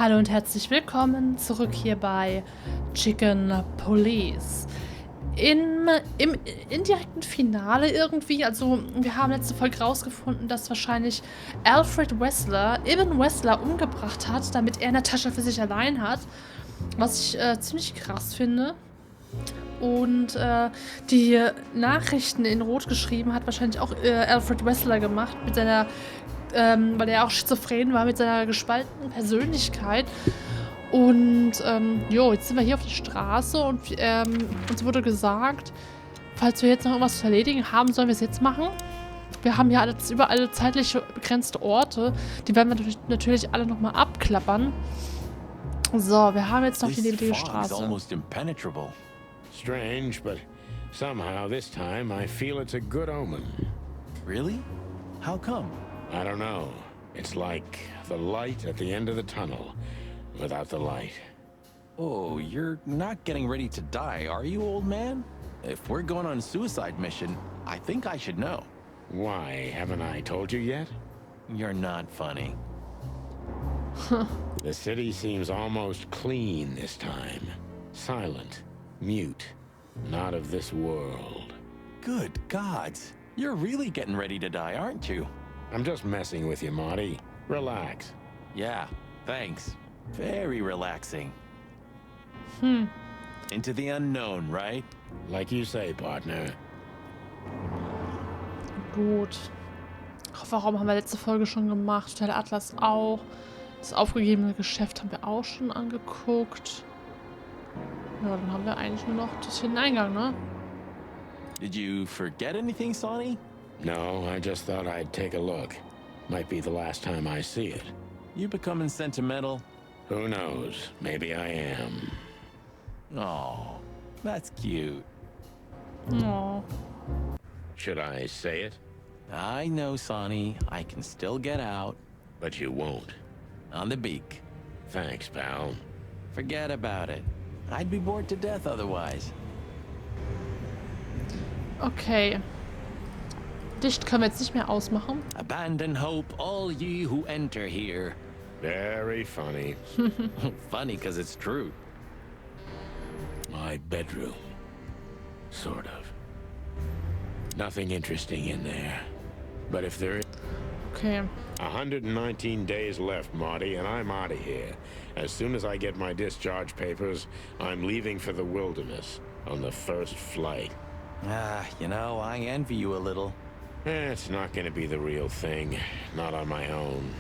Hallo und herzlich willkommen zurück hier bei Chicken Police. Im indirekten Finale irgendwie, also wir haben letzte Folge rausgefunden, dass wahrscheinlich Alfred Wessler Ibn Wessler umgebracht hat, damit er eine Tasche für sich allein hat, was ich ziemlich krass finde. Und die Nachrichten in Rot geschrieben hat wahrscheinlich auch Alfred Wessler gemacht, mit seiner, weil er auch schizophren war, mit seiner gespaltenen Persönlichkeit. Und jetzt sind wir hier auf der Straße und uns wurde gesagt, falls wir jetzt noch irgendwas zu erledigen haben, sollen wir es jetzt machen. Wir haben ja überall zeitlich begrenzte Orte, die werden wir natürlich alle nochmal abklappern. So, wir haben jetzt noch die lebendige Straße. Strange, but somehow this time I feel it's a good omen. Really? How come? I don't know. It's like the light at the end of the tunnel, without the light. Oh, you're not getting ready to die, are you, old man? If we're going on a suicide mission, I think I should know. Why, haven't I told you yet? You're not funny. The city seems almost clean this time. Silent. Mute. Not of this world. Good gods. You're really getting ready to die, aren't you? I'm just messing with you, Marty. Relax. Yeah, thanks. Very relaxing. Into the unknown, right? Like you say, partner. Gut. Warum haben wir letzte Folge schon gemacht? Der Atlas auch. Das aufgegebene Geschäft haben wir auch schon angeguckt. Ja, dann haben wir eigentlich nur noch das hier den Eingang, ne? Did you forget anything, Sonny? No, I just thought I'd take a look. Might be the last time I see it. You becoming sentimental? Who knows? Maybe I am. Oh, that's cute. Oh. Should I say it? I know, Sonny. I can still get out. But you won't. On the beak. Thanks, pal. Forget about it. I'd be bored to death otherwise. Okay. Dicht können wir jetzt nicht mehr ausmachen. Abandon hope, all ye who enter here. Very funny. Funny because it's true. My bedroom. Sort of. Nothing interesting in there. But if there is... Okay. 119 days left, Marty, and I'm out of here. As soon as I get my discharge papers, I'm leaving for the wilderness on the first flight. You know, I envy you a little. It's not going to be the real thing. Not on my own.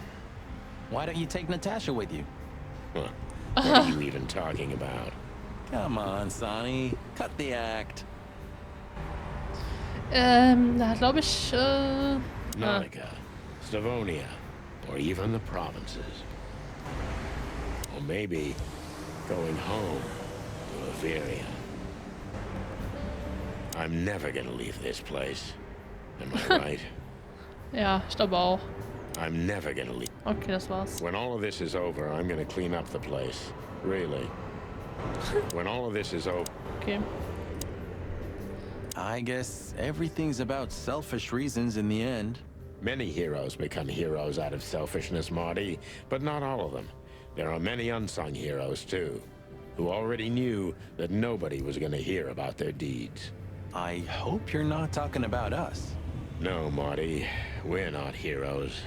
Why don't you take Natasha with you? Huh. What are you even talking about? Come on, Sonny. Cut the act. Da glaube ich, Nautica, Stavonia, or even the provinces. Or maybe going home to Averia. I'm never gonna leave this place. Am I right? Ja, ich glaube auch. I'm never gonna leave. Okay, das war's. When all of this is over, I'm gonna clean up the place. Really. When all of this is over. Okay. I guess everything's about selfish reasons in the end. Many heroes become heroes out of selfishness, Marty, but not all of them. There are many unsung heroes, too, who already knew that nobody was going to hear about their deeds. I hope you're not talking about us. No, Marty, we're not heroes.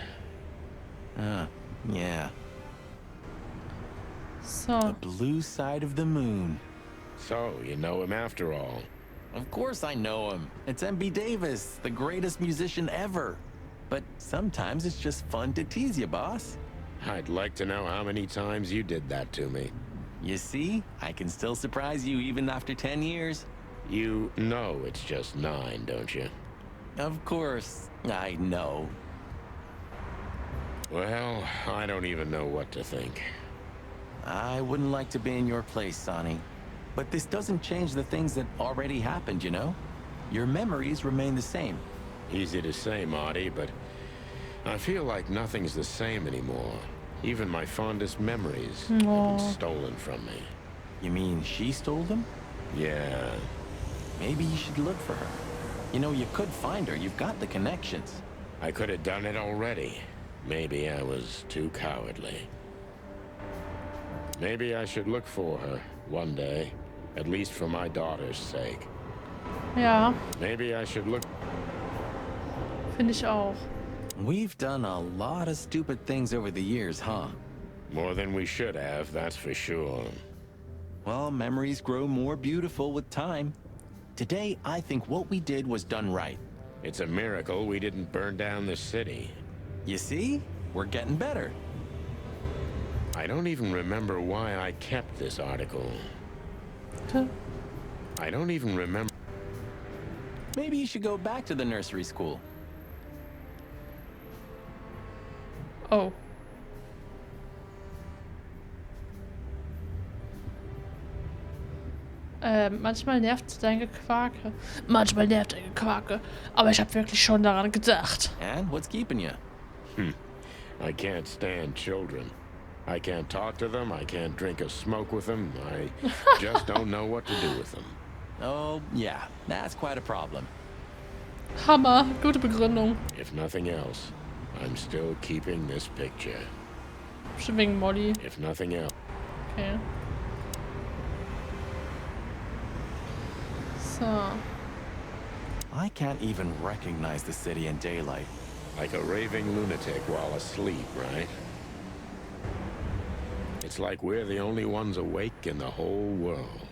Yeah. So. The blue side of the moon. So, you know him after all. Of course I know him. It's M.B. Davis, the greatest musician ever. But sometimes it's just fun to tease you, boss. I'd like to know how many times you did that to me. You see? I can still surprise you even after 10 years. You know it's just 9, don't you? Of course, I know. Well, I don't even know what to think. I wouldn't like to be in your place, Sonny. But this doesn't change the things that already happened, you know? Your memories remain the same. Easy to say, Marty, but I feel like nothing's the same anymore. Even my fondest memories have been stolen from me. You mean she stole them? Yeah. Maybe you should look for her. You know, you could find her. You've got the connections. I could have done it already. Maybe I was too cowardly. Maybe I should look for her one day, at least for my daughter's sake. Ja, Maybe I should look. finde ich auch. We've done a lot of stupid things over the years, huh? More than we should have, that's for sure. Well, memories grow more beautiful with time. Today, I think what we did was done right. It's a miracle we didn't burn down the city. You see? We're getting better. I don't even remember why I kept this article. Huh. I don't even remember. Maybe you should go back to the nursery school. Oh. Manchmal nervt dein Gequake. Manchmal nervt dein Gequake. Aber ich habe wirklich schon daran gedacht. And what's keeping you? I can't stand children. I can't talk to them. I can't drink or smoke with them. I just don't know what to do with them. Oh, yeah, that's quite a problem. Hammer. Gute Begründung. If nothing else, I'm still keeping this picture. Bestimmt wegen Molly. If nothing else. Okay. So. I can't even recognize the city in daylight. Like a raving lunatic while asleep, right? It's like we're the only ones awake in the whole world.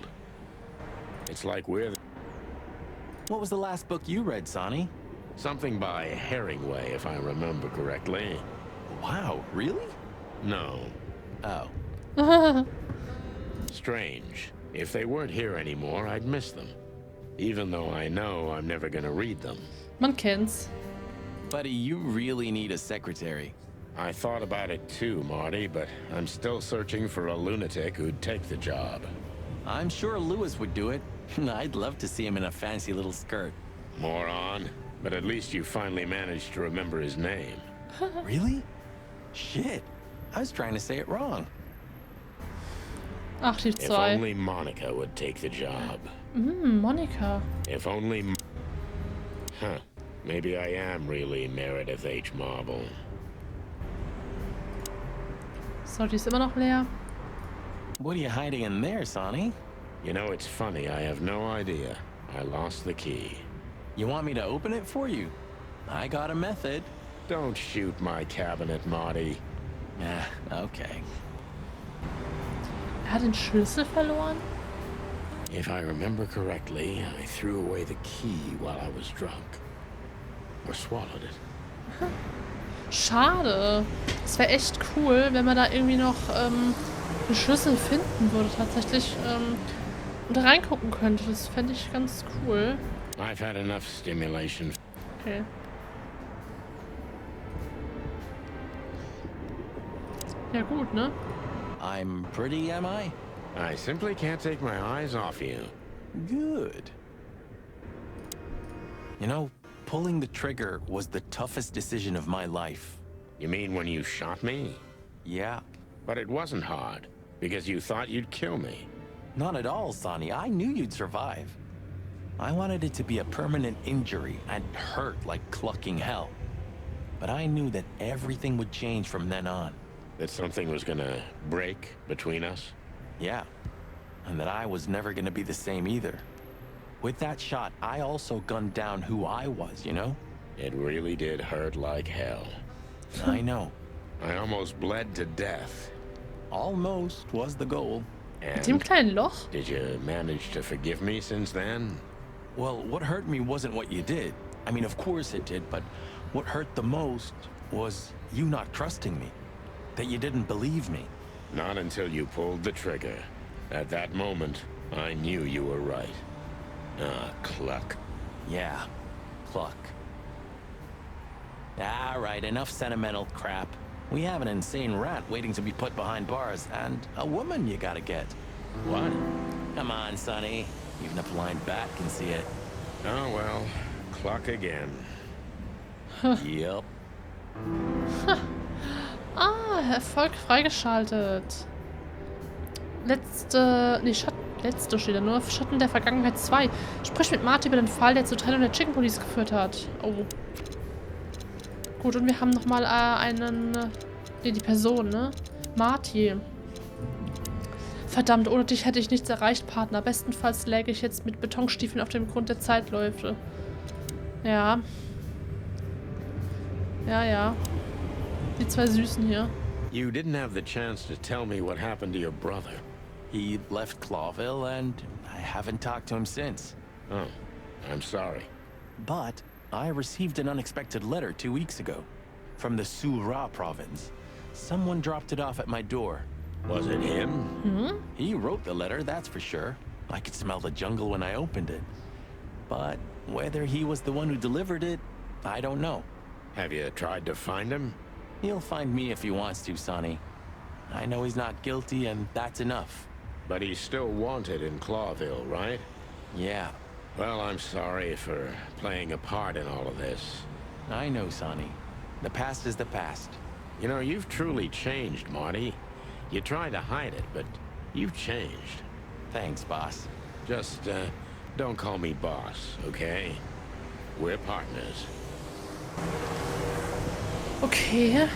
It's like we're What was the last book you read, Sonny? something by Herringway, if I remember correctly. Wow, really? No. Oh. Strange. If they weren't here anymore, I'd miss them. Even though I know I'm never gonna read them. Man kennt's. Buddy, you really need a secretary. I thought about it too, Marty, but I'm still searching for a lunatic who'd take the job. I'm sure Lewis would do it. I'd love to see him in a fancy little skirt. Moron. But at least you finally managed to remember his name. Really? Shit. I was trying to say it wrong. Ach, die If zwei. only Monica would take the job. Monika. If only... Huh. Maybe I am really Meredith H. Marble. So, die ist immer noch leer. What are you hiding in there, Sonny? You know, it's funny, I have no idea. I lost the key. You want me to open it for you? I got a method. Don't shoot my cabinet, Marty. Okay. Er hat den Schlüssel verloren? If I remember correctly, I threw away the key while I was drunk. Or swallowed it. Schade. Es wäre echt cool, wenn man da irgendwie noch einen Schlüssel finden würde, tatsächlich. Und da reingucken könnte. Das fände ich ganz cool. I've had enough stimulation. Okay. Ja gut, ne? I'm pretty, am I? I simply can't take my eyes off you. Good. You know, pulling the trigger was the toughest decision of my life. You mean when you shot me? Yeah. But it wasn't hard, because you thought you'd kill me. Not at all, Sonny. I knew you'd survive. I wanted it to be a permanent injury and hurt like clucking hell. But I knew that everything would change from then on. That something was gonna break between us? Yeah. And that I was never gonna be the same either. With that shot, I also gunned down who I was, you know? It really did hurt like hell. I know. I almost bled to death. Almost was the goal. Mit dem And kleinen Loch? did you manage to forgive me since then? Well, what hurt me wasn't what you did. I mean, of course it did, but what hurt the most was you not trusting me. That you didn't believe me. Not until you pulled the trigger. At that moment, I knew you were right. Ah, cluck. Yeah, cluck. All right, enough sentimental crap. We have an insane rat waiting to be put behind bars, and a woman you gotta get. What? Come on, Sonny. Even a blind bat can see it. Oh well, cluck again. Yep. Erfolg freigeschaltet. Letzte steht da nur. Schatten der Vergangenheit 2. Sprich mit Marty über den Fall, der zur Trennung der Chicken Police geführt hat. Oh. Gut, und wir haben nochmal die Person, ne? Marty. Verdammt, ohne dich hätte ich nichts erreicht, Partner. Bestenfalls läge ich jetzt mit Betonstiefeln auf dem Grund der Zeitläufe. Ja. Ja, ja. Die zwei Süßen hier. You didn't have the chance to tell me what happened to your brother. He left Clawville, and I haven't talked to him since. Oh, I'm sorry. But I received an unexpected letter 2 weeks ago from the Sura province. Someone dropped it off at my door. Was it him? Hmm? He wrote the letter, that's for sure. I could smell the jungle when I opened it. But whether he was the one who delivered it, I don't know. Have you tried to find him? He'll find me if he wants to, Sonny. I know he's not guilty, and that's enough. But he's still wanted in Clawville, right? Yeah, Well, I'm sorry for playing a part in all of this. I know, Sonny. The past is the past. You know, you've truly changed, Marty. You tried to hide it, but you've changed. Thanks, boss. Just, don't call me boss, okay? We're partners. Okay.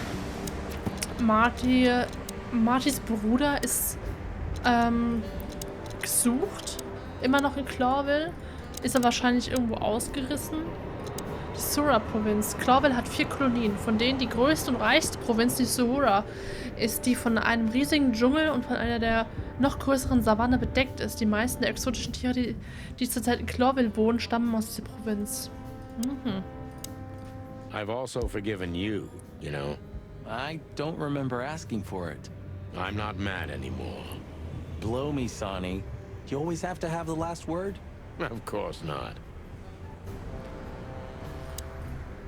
Martys Bruder ist gesucht. Immer noch in Clawville. Ist er wahrscheinlich irgendwo ausgerissen. Die Sura-Provinz. Clawville hat 4 Kolonien, von denen die größte und reichste Provinz, die Sura, ist, die von einem riesigen Dschungel und von einer der noch größeren Savanne bedeckt ist. Die meisten der exotischen Tiere, die zurzeit in Clawville wohnen, stammen aus dieser Provinz. Mhm. I've also forgiven you, you know. I don't remember asking for it. I'm not mad anymore. Blow me, Sonny. You always have to have the last word? Of course not.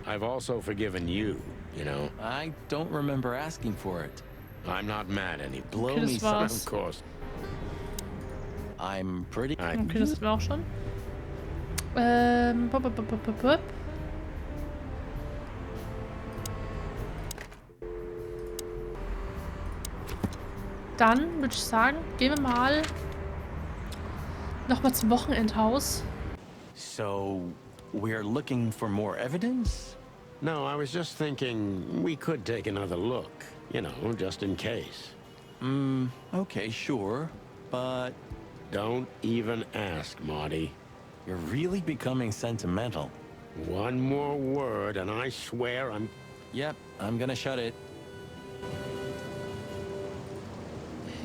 I've also forgiven you, you know. I don't remember asking for it. I'm not mad anymore. Blow Okay, me, das Sonny. war's. Of course. I'm pretty... Okay, das hatten wir auch schon. Bup, bup, bup, bup, bup. Dann würde ich sagen, gehen wir mal nochmal zum Wochenendhaus. So, we're looking for more evidence? No, I was just thinking we could take another look, you know, just in case. Okay, sure. But Don't even ask, Marty. you're really becoming sentimental. One more word and I swear I'm... Yep, I'm gonna shut it.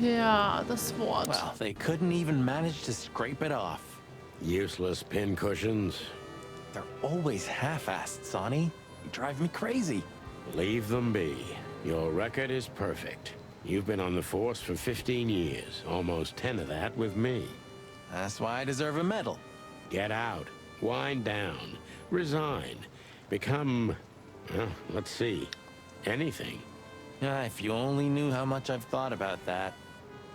Ja, das Wort. Well, they couldn't even manage to scrape it off. Useless pincushions. They're always half-assed, Sonny. You drive me crazy. Leave them be. Your record is perfect. You've been on the force for 15 years, almost 10 of that with me. That's why I deserve a medal. Get out. Wind down. Resign. Become... well, let's see. Anything. If you only knew how much I've thought about that.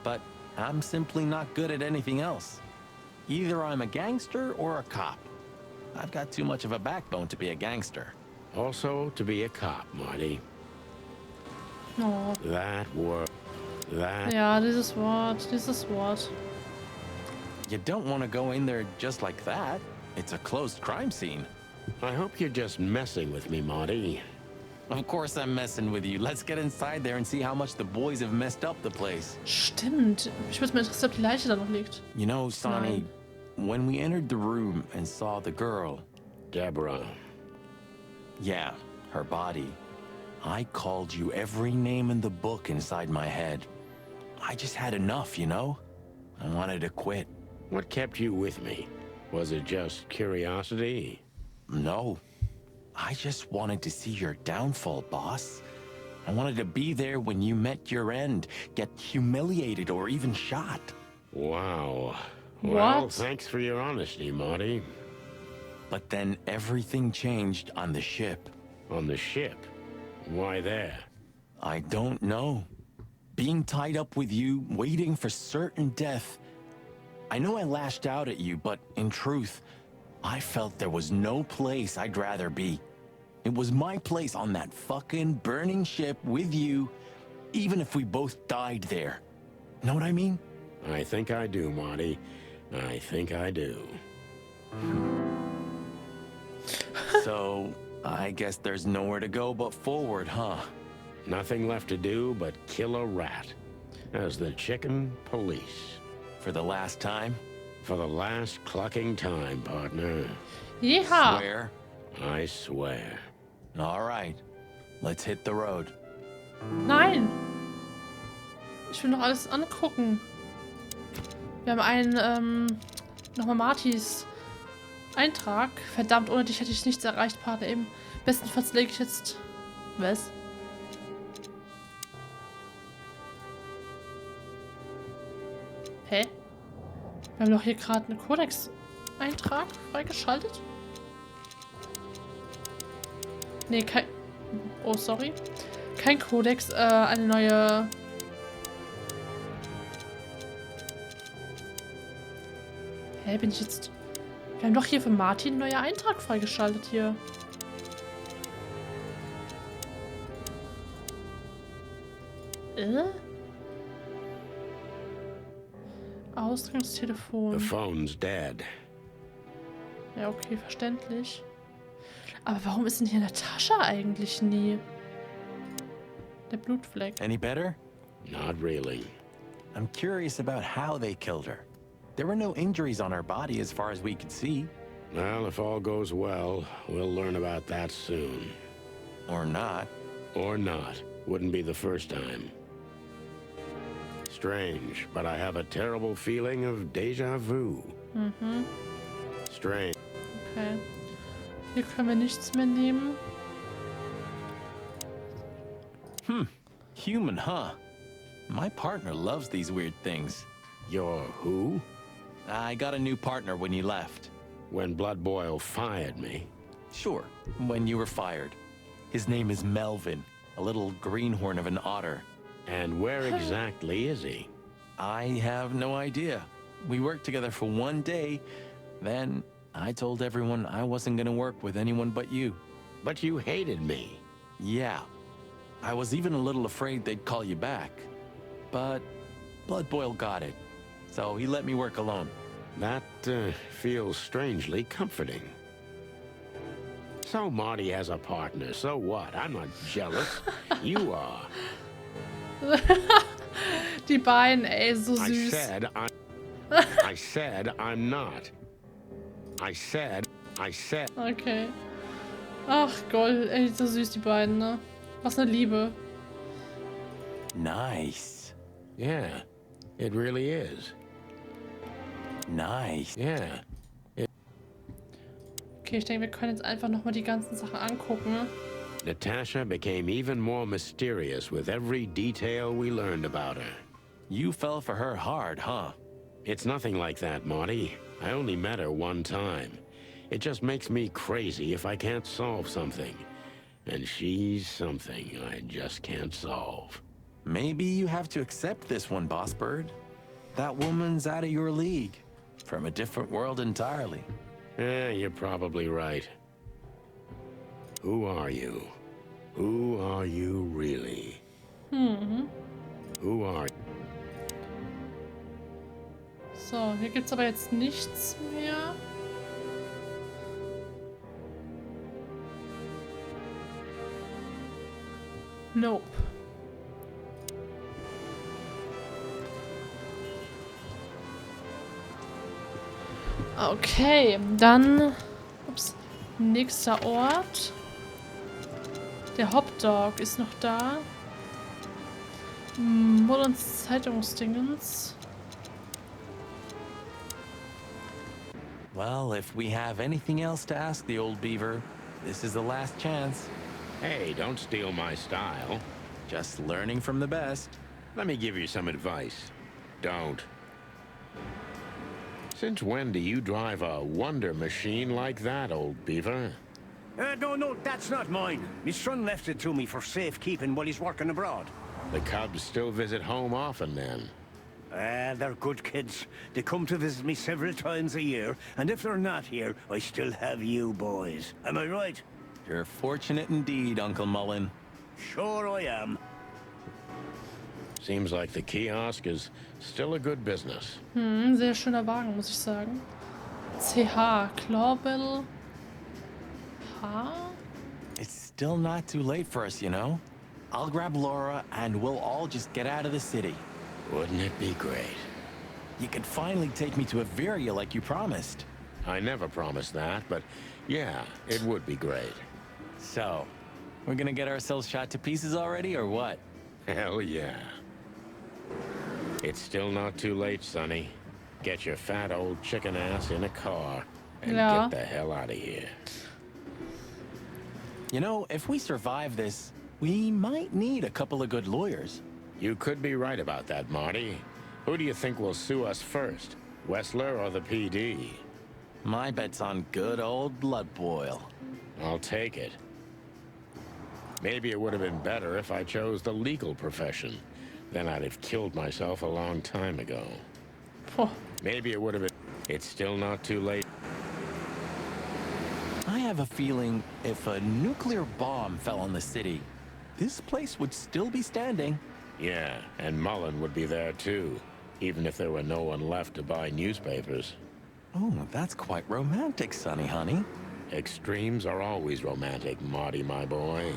But I'm simply not good at anything else. Either I'm a gangster or a cop. I've got too much of a backbone to be a gangster. Also, to be a cop, Marty. Oh. That word. That... Ja, dieses Wort. You don't want to go in there just like that. It's a closed crime scene. I hope you're just messing with me, Marty. Of course I'm messing with you. Let's get inside there and see how much the boys have messed up the place. Stimmt. Ich würde mich interessieren, ob die Leiche da noch liegt. You know, Sonny, when we entered the room and saw the girl, Deborah. yeah, her body, I called you every name in the book inside my head. I just had enough, you know? I wanted to quit. What kept you with me? Was it just curiosity? No. I just wanted to see your downfall, boss. I wanted to be there when you met your end, get humiliated or even shot. Wow. Well, What? thanks for your honesty, Marty. But then everything changed on the ship. On the ship? Why there? I don't know. Being tied up with you, waiting for certain death. I know I lashed out at you, but in truth, I felt there was no place I'd rather be. It was my place on that fucking burning ship with you, even if we both died there. Know what I mean? I think I do, Marty. I think I do. So, I guess there's nowhere to go but forward, huh? Nothing left to do but kill a rat. as the chicken police. For the last time? For the last clucking time, partner. Jeha. Swear? I swear. All right. Let's hit the road. Nein. Ich will noch alles angucken. Wir haben einen, nochmal Martys Eintrag. Verdammt, ohne dich hätte ich nichts erreicht, Partner. Eben. Bestenfalls lege ich jetzt... Was? Hä? Wir haben doch hier gerade einen Codex-Eintrag freigeschaltet. Nee, kein... Oh, sorry. Kein Codex, eine neue... Hä, bin ich jetzt... Wir haben doch hier für Martin einen neuen Eintrag freigeschaltet hier. Ausgangstelefon. The phone's dead. Ja, okay, verständlich. Aber warum ist denn hier Natascha eigentlich nie? Der Blutfleck. Any better? Not really. I'm curious about how they killed her. There were no injuries on her body as far as we could see. Well, if all goes well, we'll learn about that soon. Or not. Or not. Wouldn't be the first time. Strange, but I have a terrible feeling of déjà vu. Mhm. Strange. Okay. Hier können wir nichts mehr nehmen. Human, huh? My partner loves these weird things. You're who? I got a new partner when you left. When Blood Boil fired me. Sure, when you were fired. His name is Melvin, a little greenhorn of an otter. And where exactly is he? I have no idea. We worked together for one day, then I told everyone I wasn't gonna work with anyone but you. But you hated me. Yeah. I was even a little afraid they'd call you back. But Blood Boil got it, so he let me work alone. That feels strangely comforting. So Marty has a partner, so what? I'm not jealous. You are. Die beiden, ey, so I süß. said I'm not. I said. Okay. Ach Gott, ey, so süß die beiden, ne? Was eine Liebe. Nice. Yeah, it really is. Nice. Yeah. Okay, ich denke, wir können jetzt einfach nochmal die ganzen Sachen angucken. Ne? Natasha became even more mysterious with every detail we learned about her. You fell for her hard, huh? It's nothing like that, Marty. I only met her one time. It just makes me crazy if I can't solve something. And she's something I just can't solve. Maybe you have to accept this one, Boss Bird. That woman's out of your league. From a different world entirely. Yeah, you're probably right. Who are you? Who are you really? Who are you? So, hier gibt's aber jetzt nichts mehr. Nope. Okay, dann... Ups. Nächster Ort. Der Hopdog ist noch da. Mullens Zeitungsdingens. Well, if we have anything else to ask the old beaver, this is the last chance. Hey, don't steal my style. Just learning from the best. Let me give you some advice. Don't. Since when do you drive a wonder machine like that, old beaver? No, that's not mine. My son left it to me for safekeeping while he's working abroad. The cubs still visit home often, then. They're good kids. They come to visit me several times a year, and if they're not here, I still have you boys. Am I right? You're fortunate indeed, Uncle Mullen. Sure I am. Seems like the kiosk is still a good business. Sehr schöner Wagen, muss ich sagen. CH, Clawbill. H? It's still not too late for us, you know? I'll grab Laura and we'll all just get out of the city. Wouldn't it be great? You could finally take me to Averia like you promised. I never promised that, but yeah, it would be great. So, we're gonna get ourselves shot to pieces already, or what? Hell yeah. It's still not too late, Sonny. Get your fat old chicken ass in a car and Yeah. get the hell out of here. You know, if we survive this, we might need a couple of good lawyers. You could be right about that, Marty. Who do you think will sue us first? Wessler or the PD? My bet's on good old blood boil. I'll take it. Maybe it would have been better if I chose the legal profession. Then I'd have killed myself a long time ago. Boah. Maybe it would have been... It's still not too late. I have a feeling if a nuclear bomb fell on the city, this place would still be standing. Yeah, and Mullen would be there too, even if there were no one left to buy newspapers. Oh, that's quite romantic, Sonny, honey. Extremes are always romantic, Marty, my boy.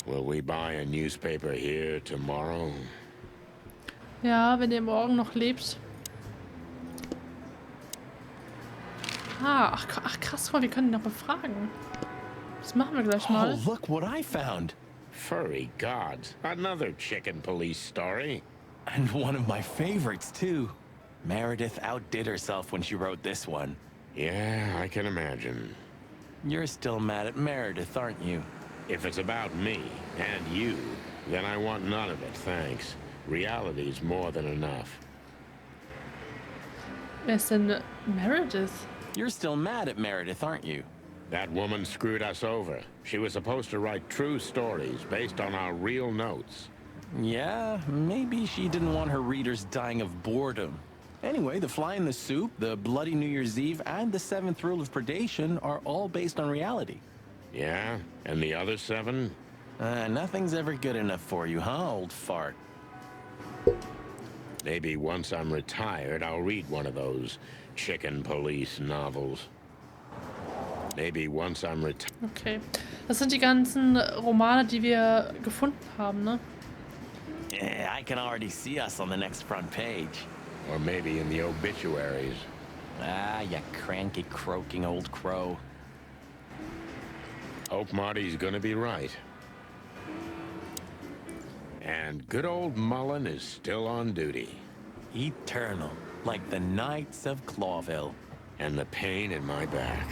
Will we buy a newspaper here tomorrow? Ja, wenn ihr morgen noch lebt. Ach krass, guck mal, wir können ihn noch befragen. Das machen wir gleich mal. Oh, look what I found. Furry gods, another chicken police story. And one of my favorites, too. Meredith outdid herself when she wrote this one. Yeah, I can imagine. You're still mad at Meredith, aren't you? If it's about me and you, then I want none of it, thanks. Reality's more than enough. Wer ist denn Meredith? You're still mad at Meredith, aren't you? That woman screwed us over. She was supposed to write true stories based on our real notes. Yeah, maybe she didn't want her readers dying of boredom. Anyway, The Fly in the Soup, The Bloody New Year's Eve, and The Seventh Rule of Predation are all based on reality. Yeah? And the other 7? Nothing's ever good enough for you, huh, old fart? Maybe once I'm retired, I'll read one of those chicken police novels. Maybe once I'm retired. Okay. Das sind die ganzen Romane, die wir gefunden haben, ne? Yeah, I can already see us on the next front page. Or maybe in the obituaries. Ah, you cranky, croaking old crow. Hope Marty's gonna be right. And good old Mullen is still on duty. Eternal, like the Knights of Clawville. And the pain in my back.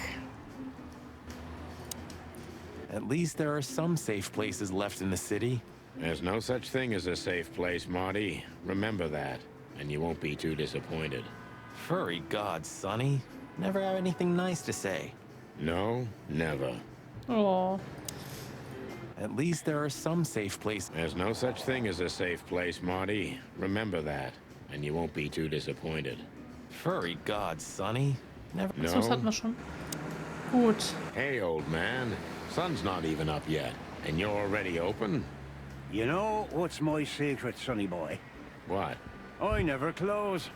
At least there are some safe places left in the city. There's no such thing as a safe place, Marty. Remember that, and you won't be too disappointed. Furry gods, Sonny. Never have anything nice to say. No, never. Oh. At least there are some safe places. There's no such thing as a safe place, Marty. Remember that, and you won't be too disappointed. Furry gods, Sonny. Never. So, das hatten wir schon. Gut. Hey, old man. Sun's not even up yet, and you're already open? You know what's my secret, sonny boy? What? I never close.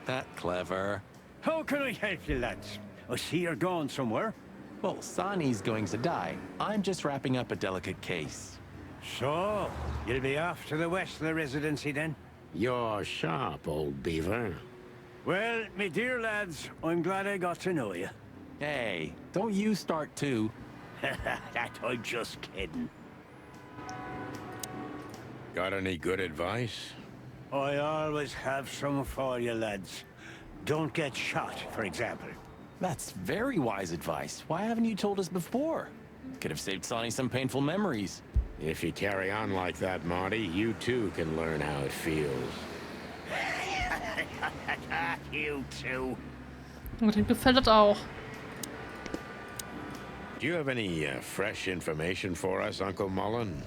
That clever. How can I help you, lads? I see you're going somewhere. Well, Sonny's going to die. I'm just wrapping up a delicate case. So, you'll be off to the Westler residency then? You're sharp, old beaver. Well, me dear lads, I'm glad I got to know you. Hey, don't you start too. That I'm just kidding. Got any good advice? I always have some for you, lads. Don't get shot, for example. That's very wise advice. Why haven't you told us before? Could have saved Sonny some painful memories. If you carry on like that, Marty, you too can learn how it feels. You too. Und dem gefällt das auch. Do you have any fresh information for us, Uncle Mullen?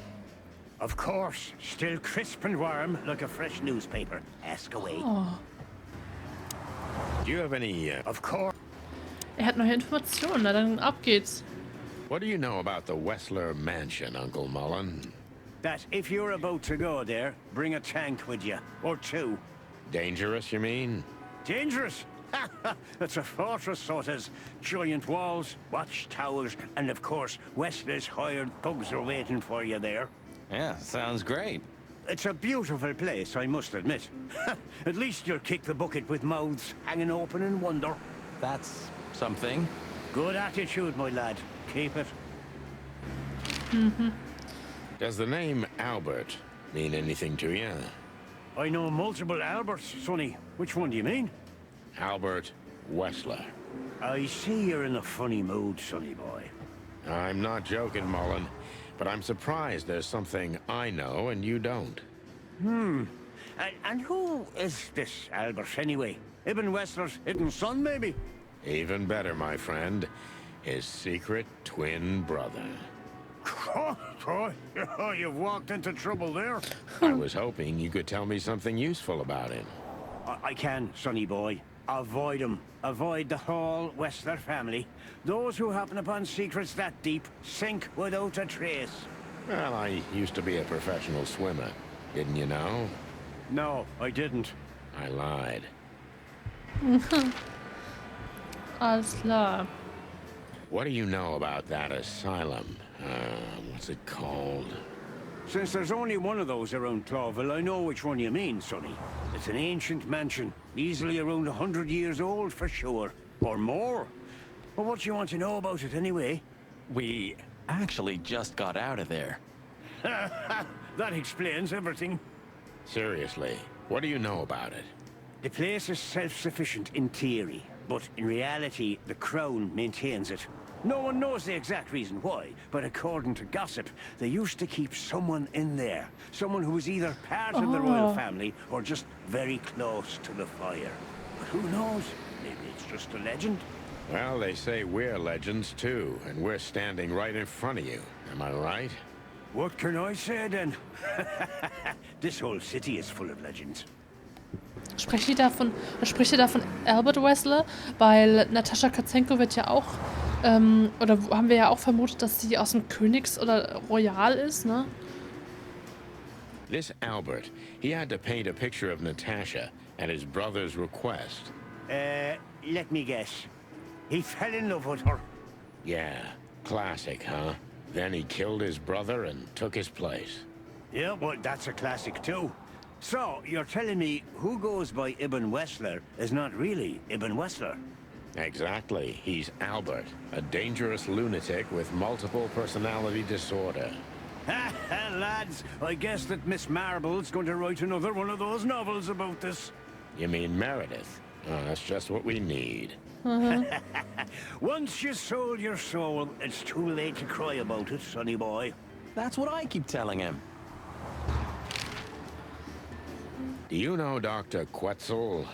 Of course. Still crisp and warm, like a fresh newspaper. Ask away. Oh. Do you have any... Of course. Er hat neue Informationen, na dann ab geht's. What do you know about the Wessler mansion, Uncle Mullen? That if you're about to go there, bring a tank with you. Or 2. Dangerous, you mean? Dangerous? It's a fortress, so it has giant walls, watchtowers, and of course, Westler's hired thugs are waiting for you there. Yeah, sounds great. It's a beautiful place, I must admit. At least you'll kick the bucket with mouths hanging open in wonder. That's something. Good attitude, my lad. Keep it. Does the name Albert mean anything to you? I know multiple Alberts, Sonny. Which one do you mean? Albert Wessler. I see you're in a funny mood, Sonny boy. I'm not joking, Mullen, but I'm surprised there's something I know and you don't. And who is this Albert, anyway? Ibn Wessler's hidden son, maybe? Even better, my friend. His secret twin brother. Oh, you've walked into trouble there. I was hoping you could tell me something useful about him. I can, Sonny boy. Avoid him. Avoid the whole Wessler family. Those who happen upon secrets that deep sink without a trace. Well, I used to be a professional swimmer. Didn't you know? No, I didn't. I lied. Alles klar. What do you know about that asylum? What's it called? Since there's only one of those around Clawville, I know which one you mean, Sonny. It's an ancient mansion, easily around 100 years old for sure. Or more. Well, what do you want to know about it anyway? We actually just got out of there. That explains everything. Seriously, what do you know about it? The place is self-sufficient in theory, but in reality, the Crown maintains it. No one knows the exact reason why, but according to gossip, they used to keep someone in there. Someone who was either part of the royal family or just very close to the fire. But who knows? Maybe it's just a legend. Well, they say we're legends too, and we're standing right in front of you. Am I right? What can I say then? This whole city is full of legends. Spricht ihr davon Albert Wessler? Weil Natascha Katzenko wird ja auch, oder haben wir ja auch vermutet, dass sie aus dem Königs- oder Royal ist, ne? This Albert, he had to paint a picture of Natasha at his brother's request. Let me guess. He fell in love with her. Yeah, classic, huh? Then he killed his brother and took his place. Yeah, well, that's a classic too. So, you're telling me who goes by Ibn Wessler is not really Ibn Wessler? Exactly. He's Albert, a dangerous lunatic with multiple personality disorder. Ha ha, lads, I guess that Miss Marble's going to write another one of those novels about this. You mean Meredith? Oh, that's just what we need. Once you sold your soul, it's too late to cry about it, sonny boy. That's what I keep telling him. Do you know Dr. Quetzal?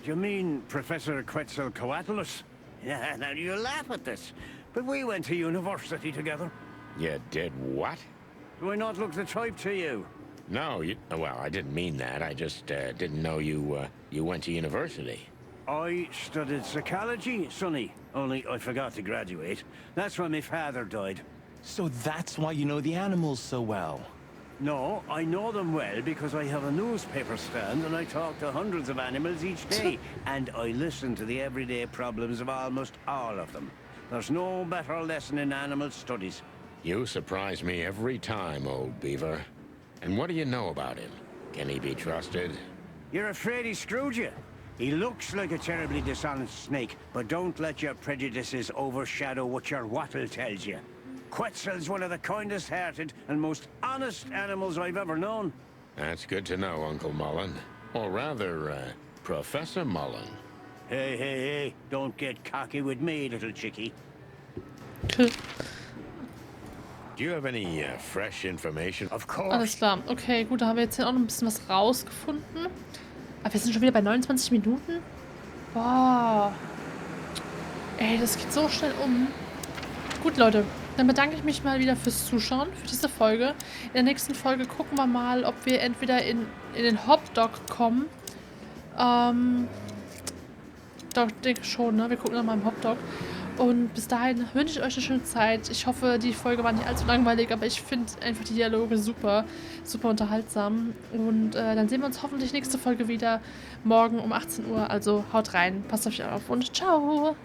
Do you mean Professor Quetzalcoatlus? Yeah, now you laugh at this, but we went to university together. You did what? Do I not look the type to you? No, well, I didn't mean that. I just didn't know you went to university. I studied psychology, sonny, only I forgot to graduate. That's when my father died. So that's why you know the animals so well. No, I know them well because I have a newspaper stand and I talk to hundreds of animals each day. And I listen to the everyday problems of almost all of them. There's no better lesson in animal studies. You surprise me every time, old beaver. And what do you know about him? Can he be trusted? You're afraid he screwed you? He looks like a terribly dishonest snake, but don't let your prejudices overshadow what your wattle tells you. Quetzal's one of the kindest-hearted and most honest animals I've ever known. That's good to know, Uncle Mullen. Or rather, Professor Mullen. Hey, hey, hey, don't get cocky with me, little chickie. Do you have any fresh information? Of course. Alles klar. Okay, gut, da haben wir jetzt hier auch noch ein bisschen was rausgefunden. Aber wir sind schon wieder bei 29 Minuten. Boah. Ey, das geht so schnell um. Gut, Leute. Dann bedanke ich mich mal wieder fürs Zuschauen, für diese Folge. In der nächsten Folge gucken wir mal, ob wir entweder in den Hotdog kommen. Doch, ich denke schon, ne? Wir gucken dann mal im Hotdog. Und bis dahin wünsche ich euch eine schöne Zeit. Ich hoffe, die Folge war nicht allzu langweilig, aber ich finde einfach die Dialoge super, super unterhaltsam. Und dann sehen wir uns hoffentlich nächste Folge wieder morgen um 18 Uhr. Also haut rein, passt auf euch auf und ciao!